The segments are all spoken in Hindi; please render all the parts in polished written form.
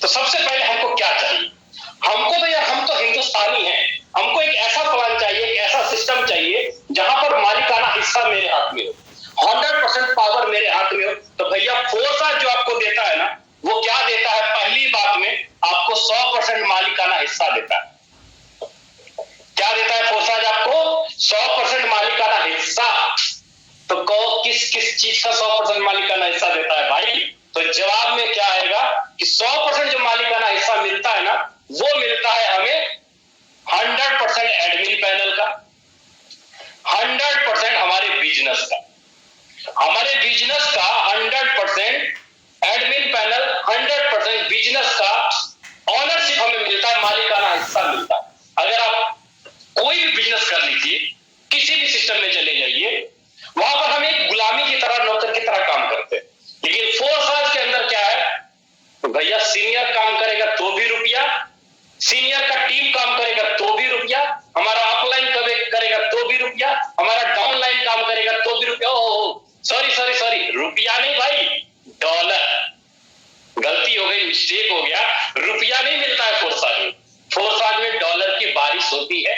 तो सबसे पहले हमको क्या चाहिए? हमको तो यार, हम तो हिंदुस्तानी हैं, हमको एक ऐसा प्लान चाहिए, एक ऐसा सिस्टम चाहिए जहां पर मालिकाना हिस्सा मेरे हाथ में हो, 100% पावर मेरे हाथ में हो। तो भैया फोर्स जो आपको देता है ना, वो क्या देता है? पहली बात में आपको 100% मालिकाना हिस्सा देता है। क्या देता है फोर्स आपको? 100% मालिकाना हिस्सा। तो किस किस चीज का 100% मालिकाना हिस्सा देता है भाई? तो जवाब में क्या आएगा कि 100% जो मालिकाना हिस्सा मिलता है ना, वो मिलता है हमें 100% एडमिन पैनल का, 100% हमारे बिजनेस का, हमारे बिजनेस का 100% एडमिन पैनल, 100% बिजनेस का ऑनरशिप हमें मिलता है, मालिकाना हिस्सा मिलता है। अगर आप कोई भी बिजनेस कर लीजिए, किसी भी सिस्टम में चले जाइए, वहां पर हम एक गुलामी की तरह, नौकर की तरह काम करते हैं। लेकिन फोर्स के अंदर क्या है? तो भैया सीनियर काम करेगा तो भी रुपया, सीनियर का टीम काम करेगा तो भी रुपया, हमारा अपलाइन करेगा तो भी रुपया, हमारा डाउनलाइन काम करेगा तो भी रुपया। सॉरी, रुपया नहीं भाई, डॉलर। गलती हो गई, मिस्टेक हो गया, रुपया नहीं मिलता है फोर्स में। फोर्स में डॉलर की बारिश होती है,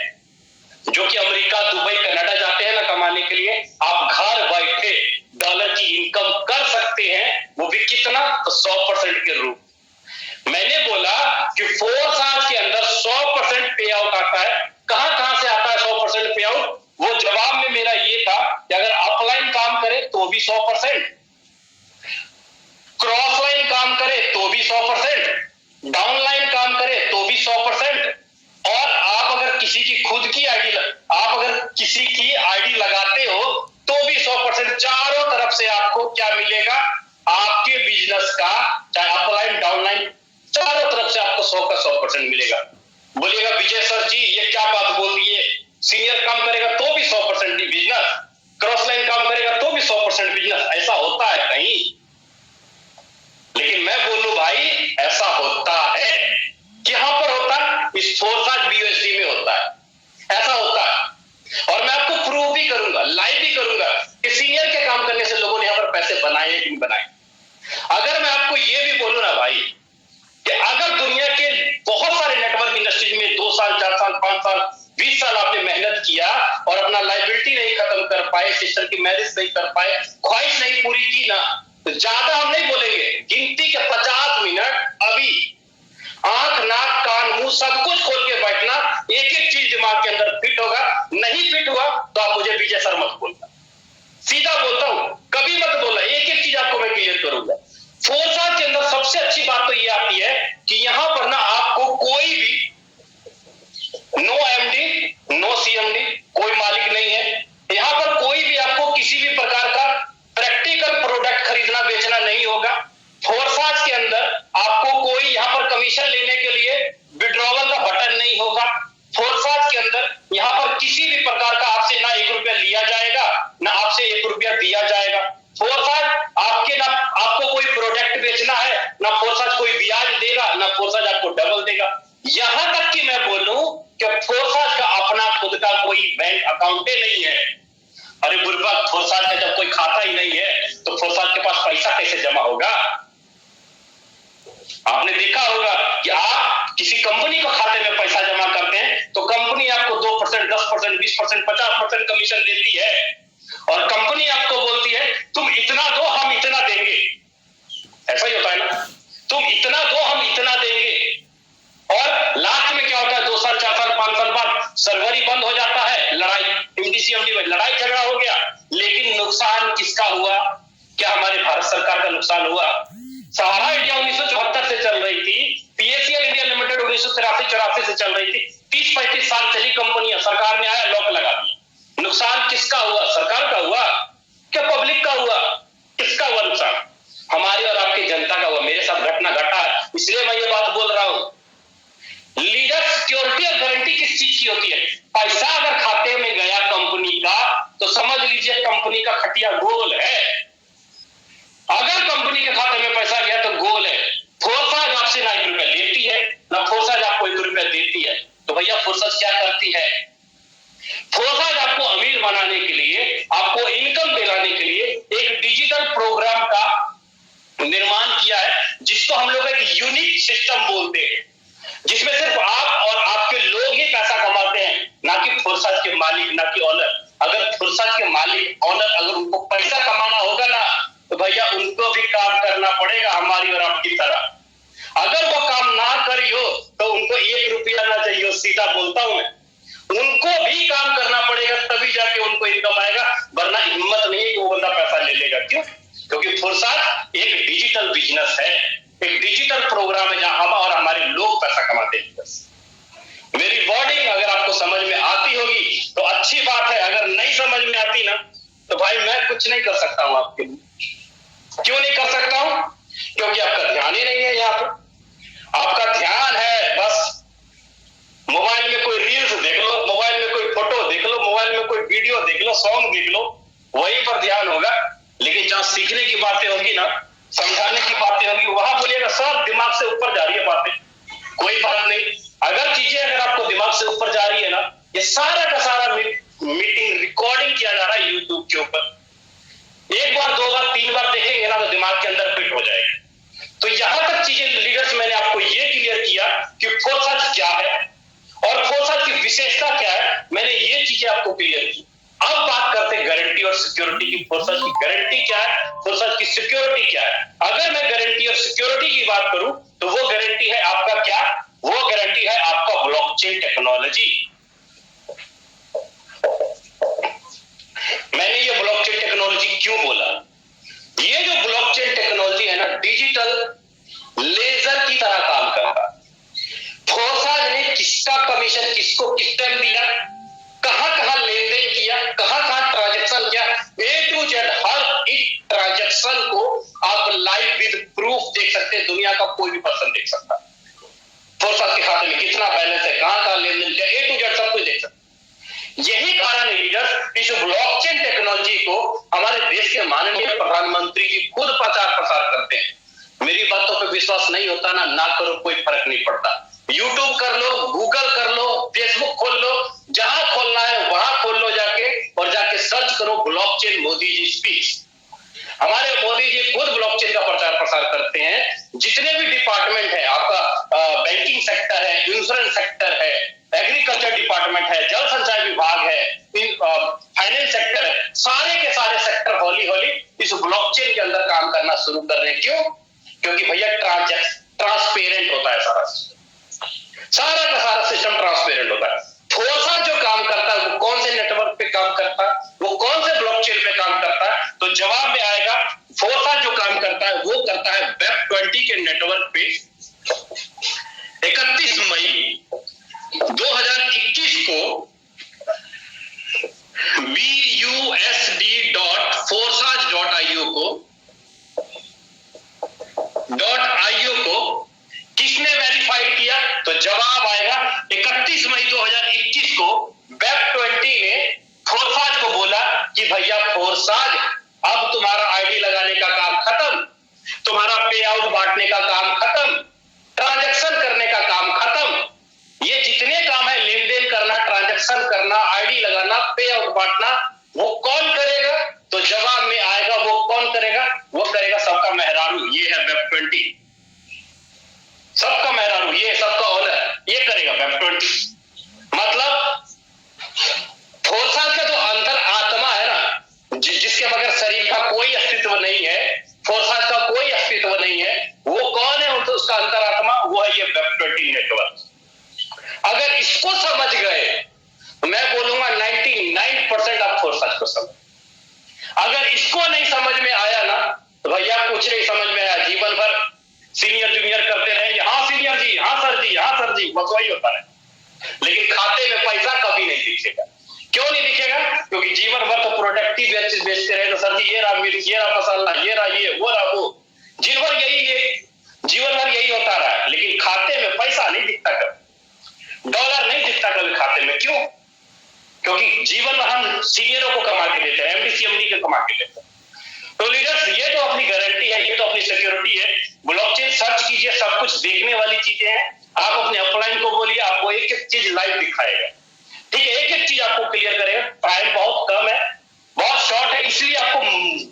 जो कि अमेरिका, दुबई, कनाडा जाते हैं ना कमाने के लिए, आप घर बैठे डॉलर की इनकम कर सकते हैं। वो भी कितना? तो 100% के रूप। मैंने बोला कि फोर्स के अंदर 100% पे आउट आता है। कहां से आता है 100% पे आउट? वो जवाब में मेरा ये था कि अगर अपलाइन काम करे तो भी 100%, क्रॉस लाइन काम करे तो भी 100%, डाउनलाइन काम करे तो भी 100%, और आप अगर किसी की खुद की आईडी, आप अगर किसी की आईडी लगाते हो तो भी 100%। चारों तरफ से आपको क्या मिलेगा? आपके बिजनेस का, चाहे अपलाइन डाउनलाइन, चारों तरफ से आपको 100 का 100% मिलेगा। बोलिएगा विजय सर जी ये क्या बात बोल दिए, सीनियर काम करेगा तो भी 100% बिजनेस, क्रॉस लाइन काम करेगा तो भी 100% बिजनेस, ऐसा होता है कहीं? लेकिन मैं बोलूं भाई, ऐसा होता है। यहां पर होता है, इस फोर्स बीयूएसडी में होता है, ऐसा होता है। और मैं आपको प्रूव भी करूंगा, लाइव भी करूंगा कि सीनियर के काम करने से लोगों ने यहां पर पैसे बनाए कि नहीं बनाए। अगर मैं आपको यह भी बोलूं ना भाई, कि अगर दुनिया के बहुत सारे नेटवर्क इंडस्ट्रीज में 2 साल, 4 साल, 5 साल, 20 साल आपने मेहनत किया और अपना लाइबिलिटी नहीं खत्म कर पाए, सिस्टर की मैरिज नहीं कर पाए, ख्वाहिश नहीं पूरी की ना, तो ज्यादा हम नहीं बोलेंगे, गिनती के 50 मिनट अभी आंख, नाक, कान, मुंह सब कुछ खोल के बैठना, एक एक चीज दिमाग के अंदर फिट होगा। नहीं फिट हुआ तो आप मुझे विजय सर मत बोलना, सीधा बोलता हूं, कभी मत बोलना, एक एक चीज आपको मैं क्लियर करूंगा। फोर्स के अंदर सबसे अच्छी बात तो ये आती है कि यहां पर ना आपको कोई भी नो एमडी, नो सीएमडी, कोई मालिक नहीं है। यहां पर कोई भी आपको किसी भी प्रकार का प्रैक्टिकल प्रोडक्ट खरीदना बेचना नहीं होगा। फोर्स के अंदर आपको कोई यहां पर कमीशन लेने के लिए विड्रॉवल का बटन नहीं होगा। फोर्स के अंदर यहां पर किसी भी प्रकार का आपसे ना 1 रुपया लिया जाएगा, ना आपसे 1 रुपया दिया जाएगा। फोर्स आपके ना, आपको कोई प्रोडक्ट बेचना है, ना फोर्स कोई ब्याज देगा, ना फोर्स आपको डबल देगा। यहां तक कि मैं बोलूं कि फोर्स का अपना खुद का कोई बैंक अकाउंट ही नहीं है। अरे बुर्बक, फोर्स का जब कोई खाता ही नहीं है तो फोर्स के पास पैसा कैसे जमा होगा? आपने देखा होगा कि आप किसी कंपनी को खाते में पैसा जमा करते हैं तो कंपनी आपको 2%, 10%, 20%, 50% कमीशन देती है, और कंपनी आपको बोलती है तुम इतना दो हम इतना देंगे। ऐसा ही होता है ना, तुम इतना दो हम इतना देंगे, और लास्ट में क्या होता है? 2 साल, 4 साल, 5 साल बाद सर्वर ही बंद हो जाता है, लड़ाई एमडीसीएमडी में लड़ाई झगड़ा हो गया। लेकिन नुकसान किसका हुआ? क्या हमारे भारत सरकार का नुकसान हुआ? सहारा इंडिया 1974 से चल रही थी, पीएसईएल इंडिया लिमिटेड 1983-84 से चल रही थी, 30-35 साल चली कंपनियां, सरकार ने आया लॉक लगा दिया। नुकसान किसका हुआ? सरकार का हुआ क्या पब्लिक का हुआ? किसका हुआ नुकसान? हमारी और आपकी जनता का हुआ। मेरे साथ घटना घटा है, इसलिए मैं ये बात बोल रहा हूं। लीडर सिक्योरिटी और गारंटी किस चीज की होती है? पैसा अगर खाते में गया कंपनी का तो समझ लीजिए कंपनी का खटिया गोल है। अगर कंपनी के खाते में पैसा गया तो गोल है। फोर्स आपसे ना 1 रुपया लेती है, ना फोर्स आपको 1 रुपया देती है। तो भैया फोर्स क्या करती है? फोर्स आपको अमीर बनाने के लिए, आपको इनकम दिलाने के लिए एक डिजिटल प्रोग्राम का निर्माण किया है, जिसको हम लोग एक एक यूनिक सिस्टम बोलते हैं जिसमें सिर्फ आप और आपके लोग ही पैसा कमाते हैं, ना कि फुर्सत के मालिक, ना कि ऑनर। अगर फुर्सत के मालिक, ऑनर, अगर उनको पैसा कमाना होगा ना तो भैया उनको भी काम करना पड़ेगा हमारी और आपकी तरह। अगर वो काम ना करी हो तो उनको 1 रुपया ना चाहिए, सीधा बोलता हूं मैं। उनको भी काम करना पड़ेगा तभी जाके उनको इनकम आएगा, वरना हिम्मत नहीं है कि वो बंदा पैसा ले लेगा। क्यों? क्योंकि फुर्सत एक डिजिटल बिजनेस है, एक डिजिटल प्रोग्राम है जहां हम और हमारे लोग पैसा कमाते हैं। मेरी वर्डिंग अगर आपको समझ में आती होगी तो अच्छी बात है, अगर नहीं समझ में आती ना तो भाई मैं कुछ नहीं कर सकता हूं आपके लिए। क्यों नहीं कर सकता हूं? क्योंकि आपका ध्यान ही नहीं है यहाँ पे। आपका ध्यान है बस मोबाइल में कोई रील्स देख लो, मोबाइल में कोई फोटो देख लो, मोबाइल में कोई वीडियो देख लो, सॉन्ग देख लो, वहीं पर ध्यान होगा। लेकिन जहां सीखने की बातें होंगी ना, समझाने की बातें होंगी, वहां बोलिएगा सब दिमाग से ऊपर जा रही है बातें। कोई बात नहीं, अगर आपको दिमाग से ऊपर जा रही है ना, ये सारा का सारा मीटिंग रिकॉर्डिंग किया जा रहा है यूट्यूब के ऊपर। 1 बार 2 बार 3 बार देखेंगे ना तो दिमाग के अंदर फिट हो जाएगा। तो यहां तक चीजें लीडर्स मैंने आपको ये क्लियर किया कि फोर्सज क्या है और फोर्सज की विशेषता क्या है, मैंने ये चीजें आपको क्लियर की। अब बात करते हैं गारंटी और सिक्योरिटी की। फोर्सज की गारंटी क्या है, फोर्सज की सिक्योरिटी क्या है। अगर मैं गारंटी और सिक्योरिटी की बात करूं तो वो गारंटी है आपका क्या, वो गारंटी है आपका ब्लॉकचेन टेक्नोलॉजी। मैंने ये ब्लॉकचेन टेक्नोलॉजी क्यों बोला? ये जो ब्लॉकचेन टेक्नोलॉजी है ना, डिजिटल लेजर की तरह काम करता है। फोर्सज ने किसका कमीशन किसको किस टाइम दिया, कहां लेन देन किया, कहां ट्रांजेक्शन किया, A to Z हर एक ट्रांजेक्शन को आप लाइव विद प्रूफ देख सकते हैं। दुनिया का कोई भी पर्सन देख सकता है फोर्सज के खाते में कितना बैलेंस है, कहां लेन देन किया, A to Z सब कुछ देख सकते हैं। यही कारण है लीडर्स, इस ब्लॉकचेन टेक्नोलॉजी को हमारे देश के माननीय प्रधानमंत्री जी खुद प्रचार प्रसार करते हैं। मेरी बातों पर विश्वास नहीं होता ना करो, कोई फर्क नहीं पड़ता। यूट्यूब कर लो, गूगल कर लो, फेसबुक खोल लो, जहां खोलना है वहां खोल लो जाके, और जाके सर्च करो ब्लॉकचेन मोदी जी स्पीच। हमारे मोदी जी खुद ब्लॉकचेन का प्रचार प्रसार करते हैं। जितने भी डिपार्टमेंट है आपका, बैंकिंग सेक्टर है, इंश्योरेंस सेक्टर है, एग्रीकल्चर डिपार्टमेंट है, जल संचार विभाग है, फाइनेंस सेक्टर है, सारे के सारे सेक्टर हौली हौली इस ब्लॉकचेन के अंदर काम करना शुरू कर रहे हैं। क्यों? क्योंकि भैया ट्रांसपेरेंट होता है सारा का सारा सिस्टम ट्रांसपेरेंट होता है। फोर्सज जो काम करता है वो कौन से नेटवर्क पे काम करता है, वो कौन से ब्लॉकचेन पे काम करता है, तो जवाब में आएगा फोर्सज जो काम करता है वो करता है वेब 20 के नेटवर्क पे। 31 मई 2021 को busd.forsage.io को किसने वेरीफाइड किया, तो जवाब आएगा 31 मई 2021 को वेब 20 ने फोर्सज को बोला कि भैया फोर्सज अब तुम्हारा आईडी लगाने का काम खत्म, तुम्हारा पे आउट बांटने का काम खत्म, ट्रांजैक्शन करने का काम खत्म। ये जितने काम है, लेन देन करना, ट्रांजैक्शन करना, आईडी लगाना, पे आउट बांटना, वो कौन करेगा, तो जवाब में आएगा वो कौन करेगा, वो करेगा सबका मेहरारू। ये है वेब 20, सबका मेहरारू, ये सबका ओनर, ये करेगा वेब 20। मतलब फोर्सज का जो अंतर आत्मा है ना, जिसके बगैर शरीर का कोई अस्तित्व नहीं है, फोर्सज का कोई अस्तित्व नहीं है, वो कौन है, तो उसका अंतरात्मा वो है ये वेब 20 नेटवर्क। अगर इसको समझ गए तो मैं बोलूंगा 99% आप फोर्सज को समझ। अगर इसको नहीं समझ में आया ना तो भैया कुछ नहीं समझ में आया, जीवन भर सीनियर जूनियर करते रहेंगे, हाँ सीनियर जी, हाँ सर जी, हाँ सर जी, बस वही होता है। लेकिन खाते में पैसा कभी नहीं दिखेगा। क्यों नहीं दिखेगा? क्योंकि जीवन भर तो प्रोडक्टिव चीज बेचते रहे, तो सर जी ये रहा मिर्च, ये रहा मसाला, ये रहा ये, वो रहा वो, जीवन भर यही होता रहा, लेकिन खाते में पैसा नहीं दिखता कभी, डॉलर नहीं दिखता कभी खाते में। क्यों? क्योंकि जीवन भर हम सीनियरों को कमा के देते हैं, एमडी सीएमडी के कमा के देते हैं। तो लीडर्स, ये तो अपनी गारंटी है, ये तो अपनी सिक्योरिटी है। ब्लॉकचेन सर्च कीजिए, सब कुछ देखने वाली चीजें हैं। आप अपने अपलाइन को बोलिए, आपको एक एक चीज लाइव दिखाएगा। ठीक है, एक एक चीज आपको क्लियर करेगा। टाइम बहुत कम है, बहुत शॉर्ट है, इसलिए आपको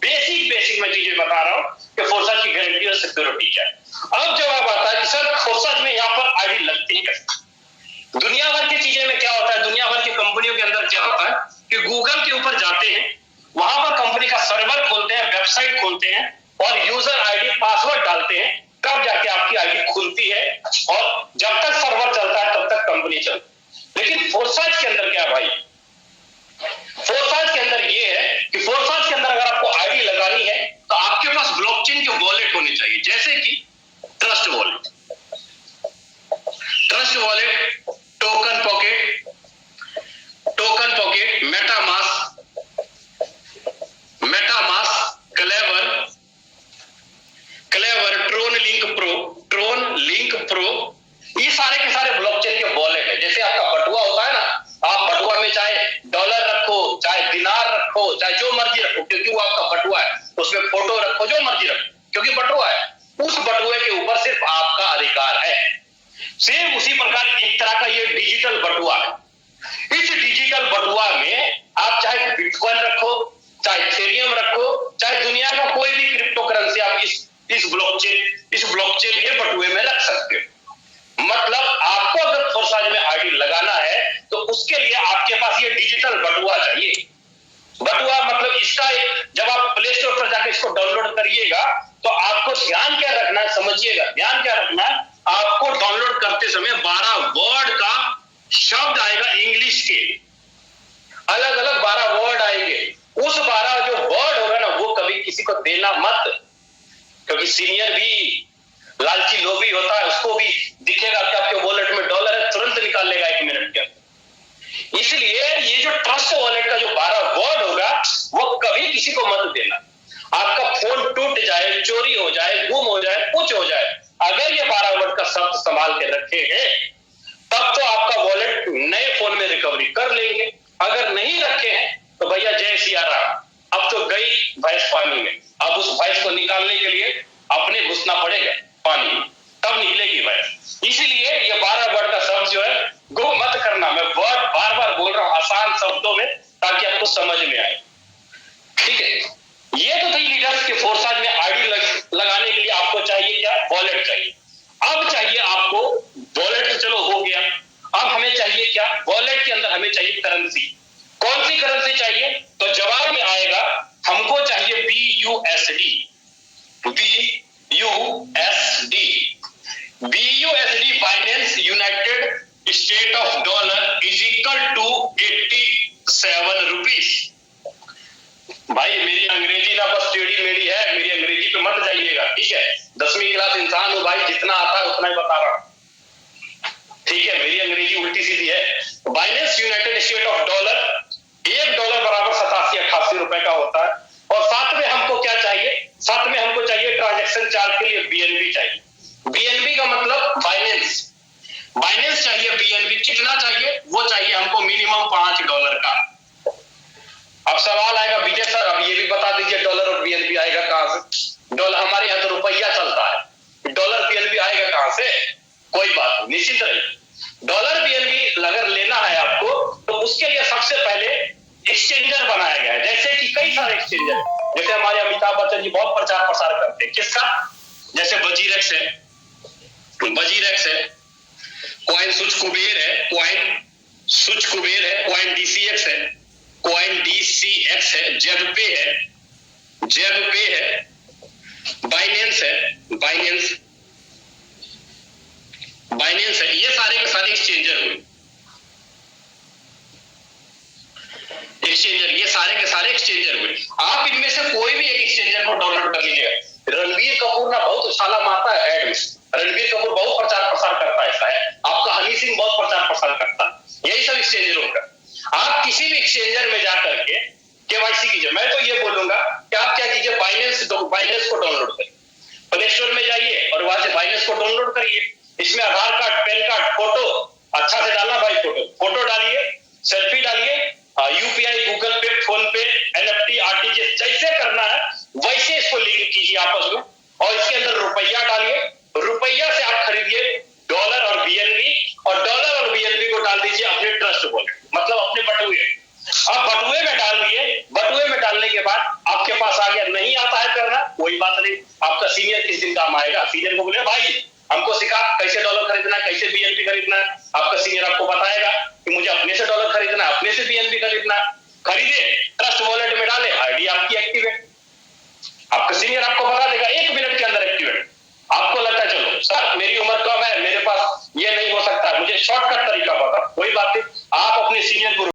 बेसिक में चीजें बता रहा हूं कि फोर्सज की गारंटी और सिक्योरिटी क्या है। अब जवाब आता है कि सर फोर्साज में यहाँ पर आईडी लगती है कैसे? दुनिया भर की चीजें में क्या होता है, दुनिया भर की कंपनियों के अंदर क्या होता है कि गूगल के ऊपर जाते हैं, वहां पर कंपनी का सर्वर खोलते हैं, वेबसाइट खोलते हैं और यूजर आईडी पासवर्ड डालते हैं, तब जाके आपकी आईडी खुलती है और जब तक सर्वर चलता है तब तक कंपनी चलती है। लेकिन फोर्साज के अंदर क्या है भाई? फोर्साज के अंदर ये है कि फोर्साज के अंदर अगर आपको आईडी लगानी है तो आपके पास ब्लॉकचेन के वॉलेट होने चाहिए, जैसे कि trust wallet, token pocket, MetaMask, Klever, TronLink pro, ये सारे के सारे ब्लॉकचेन के वॉलेट है। जैसे आपका बटुआ होता है ना, आप बटुआ में चाहे डॉलर रखो, चाहे दिनार रखो, चाहे जो मर्जी रखो, क्योंकि वो आपका बटुआ है, उसमें फोटो रखो, जो मर्जी रखो, क्योंकि बटुआ है, उस बटुए के ऊपर सिर्फ आपका अधिकार है। सेम उसी प्रकार एक तरह का ये डिजिटल बटुआ है। इस डिजिटल बटुआ में आप चाहे बिटकॉइन रखो, चाहे इथेरियम रखो, चाहे दुनिया का कोई भी क्रिप्टो करेंसी आप इस ब्लॉकचेन के बटुए में रख सकते हो। मतलब आपको अगर फोर्साज में आईडी लगाना है तो उसके लिए आपके पास ये डिजिटल बटुआ चाहिए। बटुआ मतलब इसका जब आप प्ले स्टोर पर जाकर इसको डाउनलोड करिएगा तो आपको ध्यान क्या रखना है, समझिएगा, ध्यान क्या रखना है, आपको डाउनलोड करते समय 12 वर्ड का शब्द आएगा, इंग्लिश के अलग अलग 12 वर्ड आएंगे। उस 12 जो वर्ड होगा ना वो कभी किसी को देना मत, क्योंकि सीनियर भी लालची लोभी होता है, उसको भी दिखेगा कि आपके वॉलेट में डॉलर है, तुरंत निकाल लेगा 1 मिनट के अंदर। इसलिए ये जो ट्रस्ट वॉलेट का जो 12 वर्ड होगा वो कभी किसी को मत देना। आपका फोन टूट जाए, चोरी हो जाए, गुम हो जाए, कुछ हो जाए, अगर ये 12 वर्ड का शब्द संभाल के रखे हैं तब तो आपका वॉलेट नए फोन में रिकवरी कर लेंगे। अगर नहीं रखे हैं तो भैया जय सिया राम, अब तो गई भैंस पानी में, अब उस भैंस को निकालने के लिए अपने घुसना पड़ेगा पानी में, तब निकलेगी भैंस। इसीलिए ये 12 वर्ड का शब्द जो है गो मत करना। मैं वर्ड बार बार बोल रहा हूं आसान शब्दों में ताकि आपको समझ में आए, ठीक है। ये तो थी लीडर्स के फोर्साज में आईडी लगाने के लिए आपको चाहिए क्या? वॉलेट चाहिए। अब चाहिए आपको वॉलेट, तो चलो हो गया, अब हमें चाहिए क्या? वॉलेट के अंदर हमें चाहिए करेंसी। कौन सी करेंसी चाहिए? तो जवाब में आएगा हमको चाहिए BUSD। Binance United State of dollar is equal to 87 rupees. भाई मेरी अंग्रेजी ना बस टेढ़ी मेढ़ी है, मेरी अंग्रेजी पे मत जाइएगा, ठीक है। 10वीं क्लास इंसान हूं भाई, जितना आता है उतना ही बता रहा हूं, ठीक है। मेरी अंग्रेजी उल्टी सीधी है। Binance United State of dollar, $1 बराबर 87-88 रुपए का होता है। और साथ में हमको क्या चाहिए? साथ में हमको चाहिए ट्रांजैक्शन चार्ज के लिए BNB चाहिए। BNB का मतलब बाइनेंस चाहिए। BNB कितना चाहिए? वो चाहिए हमको मिनिमम $5 का। अब सवाल आएगा विजय सर अब ये भी बता दीजिए डॉलर और BNB आएगा कहां से? डॉलर हमारे यहाँ तो रुपया चलता है, डॉलर BNB आएगा कहां से? कोई बात नहीं, निश्चिंत रहिए। डॉलर BNB अगर लेना है आपको तो उसके लिए सबसे पहले एक्सचेंजर बनाया गया है, जैसे कि कई सारे एक्सचेंजर, जैसे हमारे अमिताभ बच्चन जी बहुत प्रचार प्रसार करते हैं, किसका? जैसे वजीरेक्स है, कॉइन सुच कुबेर है, कॉइन DCX है, कॉइन DCX है, जेबपे है, बाइनेंस है, ये सारे के सारे एक्सचेंजर हुए। ये सारे के सारे एक्सचेंजर हुए। आप इनमें से कोई भी एक एक्सचेंजर को डाउनलोड कर लीजिएगा। रणवीर कपूर ना बहुत उछाला मारता है ऐड में, रणवीर कपूर बहुत प्रचार प्रसार करता है, आपका हनी सिंह बहुत प्रचार प्रसार करता है, यही सब एक्सचेंजरों का। आप किसी भी एक्सचेंजर में जाकर के KYC कीजिए। मैं तो ये बोलूंगा कि आप क्या कीजिए, बाइनेंस को डाउनलोड करिए, प्ले स्टोर में जाइए और वहां से बाइनेंस को डाउनलोड करिए। इसमें आधार कार्ड, पैन कार्ड, फोटो अच्छा से डालना भाई, फोटो डालिए, सेल्फी डालिए, UPI, गूगल पे, फोन पे, NFT, RTGS जैसे करना है वैसे इसको लिंक कीजिए आपस में और इसके अंदर रुपया डालिए। रुपया से आप खरीदिए डॉलर और BNB, और डॉलर और BNB को डाल दीजिए अपने ट्रस्ट वॉलेट, मतलब अपने बटुए। अब बटुए में डाल दिए, बटुए में डालने के बाद आपके पास आ गया। नहीं आता है करना, कोई बात नहीं, आपका सीनियर किस दिन काम आएगा, सीनियर को बोले भाई हमको सिखा कैसे डॉलर खरीदना है, कैसे बीएनबी खरीदना है। आपका सीनियर आपको बताएगा कि मुझे अपने से डॉलर खरीदना है, अपने से बीएनबी खरीदना है। खरीदे, ट्रस्ट वॉलेट में डाले, आईडी आपकी एक्टिवेट। आपका सीनियर आपको बता देगा 1 मिनट के अंदर एक्टिवेट। आपको लगता है चलो सर मेरी उम्र